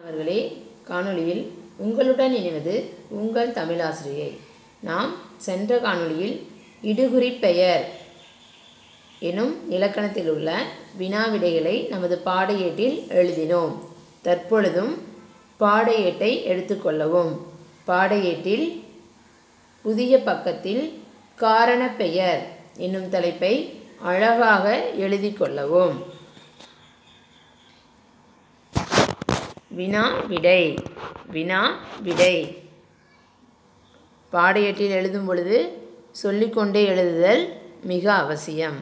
அவர்களே, காணொளியில் உங்களுடன் இணைவது உங்கள் தமிழாசிரியை. நாம் சென்ற காணொளியில் இடுகுறிப் பெயர் எனும் இலக்கணத்தில் உள்ள வினாவிடைகளை நமது பாடையேட்டில் எழுதினோம். தற்பொழுதும் பாடையேட்டை எடுத்துக்கொள்ளவும். பாடையேட்டில் புதிய பக்கத்தில் காரணப் பெயர் என்னும் தலைப்பை அழகாக எழுதி கொள்ளவும். வினா விடை. வினா விடை பாடையேட்டில் எழுதும் பொழுது சொல்லிக்கொண்டே எழுதுதல் மிக அவசியம்.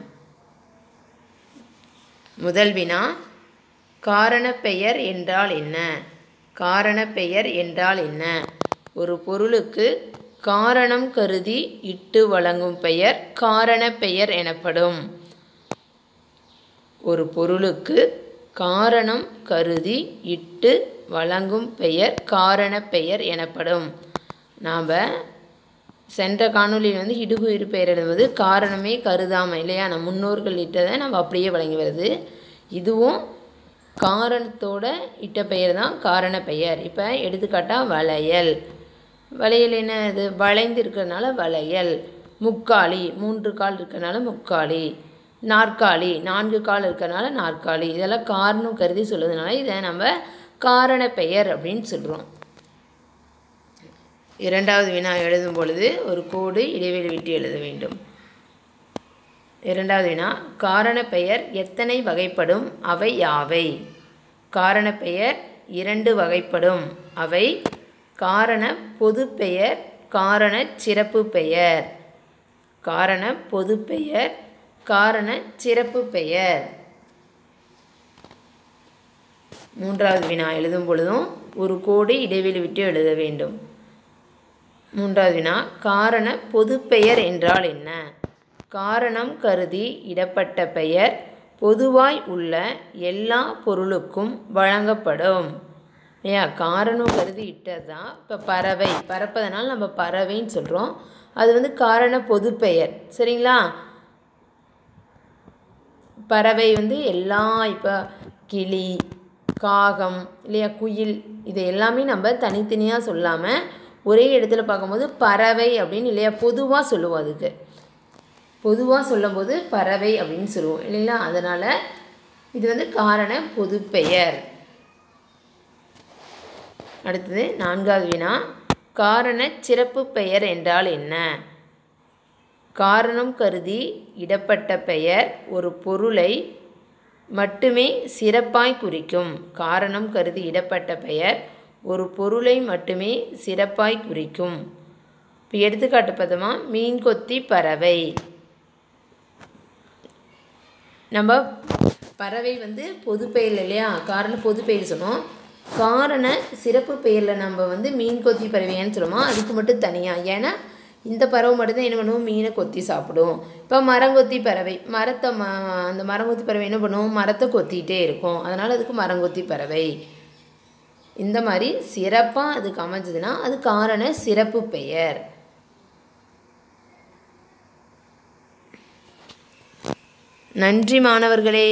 முதல் வினா, காரணப் பெயர் என்றால் என்ன? காரணப் பெயர் என்றால் என்ன? ஒரு பொருளுக்கு காரணம் கருதி இட்டு வழங்கும் பெயர் காரணப் பெயர் எனப்படும். ஒரு பொருளுக்கு காரணம் கருதி இட்டு வழங்கும் பெயர் காரணப் பெயர் எனப்படும். நாம் சென்ற காணொலியில் இடுகுறி பெயர் எழுதுவது காரணமே கருதாமல் இல்லையா, நம்ம முன்னோர்கள் இட்டதை நம்ம அப்படியே வழங்கி வருது. இதுவும் காரணத்தோட இட்ட பெயர் தான் காரண பெயர். இப்போ எடுத்துக்காட்டாக வளையல். வளையல் என்ன, இது வளைந்து இருக்கிறதுனால வளையல். முக்காலி, 3 கால் இருக்கிறதுனால முக்காலி. நாற்காலி, 4 கால் இருக்கிறதுனால நாற்காலி. இதெல்லாம் காரணம் கருதி சொல்லுறதுனால இதை நம்ம காரண பெயர் அப்படின்னு சொல்கிறோம். இரண்டாவது வினா எழுதும் பொழுது ஒரு கோடு இடைவெளி விட்டு எழுத வேண்டும். இரண்டாவது வினா, காரண பெயர் எத்தனை வகைப்படும், அவை யாவை? காரண பெயர் 2 வகைப்படும். அவை காரண பொது பெயர், காரண சிறப்பு பெயர். காரண பொது பெயர், காரண சிறப்பு பெயர். மூன்றாவது வினா எழுதும் பொழுதும் ஒரு கோடு இடைவெளி விட்டு எழுத வேண்டும். மூன்றாவது வினா, காரண பொது பெயர் என்றால் என்ன? காரணம் கருதி இடப்பட்ட பெயர் பொதுவாய் உள்ள எல்லா பொருளுக்கும் வழங்கப்படும். இல்லையா, காரணம் கருதி இட்டது தான். இப்போ பறவை, பறப்பதனால் நம்ம பறவைன்னு சொல்கிறோம். அது காரண பொது பெயர். சரிங்களா? பறவை எல்லா, இப்போ கிளி, காகம் இல்லையா, குயில், இது எல்லாமே நம்ம தனித்தனியாக சொல்லாமல் ஒரே இடத்துல பார்க்கும்போது பறவை அப்படின்னு இல்லையா பொதுவாக சொல்லுவோம். அதுக்கு பொதுவாக சொல்லும்போது பறவை அப்படின்னு சொல்லுவோம் இல்லைங்களா. அதனால் இது காரண பொது பெயர். அடுத்தது நான்காவது வினா, காரண சிறப்பு பெயர் என்றால் என்ன? காரணம் கருதி இடப்பட்ட பெயர் ஒரு பொருளை மட்டுமே சிறப்பாய் குறிக்கும். காரணம் கருதி இடப்பட்ட பெயர் ஒரு பொருளை மட்டுமே சிறப்பாய் குறிக்கும். இப்போ எடுத்துக்காட்டு பார்த்தோமா, மீன் கொத்தி பறவை. நம்ம பறவை பொது பெயர் இல்லையா, காரண பொது பெயர் சொன்னோம். காரண சிறப்பு பெயரில் நம்ம மீன் கொத்தி பறவைன்னு சொல்லுவோம். அதுக்கு மட்டும் தனியாக, ஏன்னா இந்த பறவை மட்டும்தான் என்ன பண்ணுவோம், மீனை கொத்தி சாப்பிடும். இப்போ மரங்கொத்தி பறவை, மரத்தை அந்த மரங்கொத்தி பறவை என்ன பண்ணுவோம், மரத்தை கொத்திகிட்டே இருக்கும். அதனால் அதுக்கு மரங்கொத்தி பறவை. இந்த மாதிரி சிறப்பாக அதுக்கு அமைஞ்சதுன்னா அது காரண சிறப்பு பெயர். நன்றி மாணவர்களே.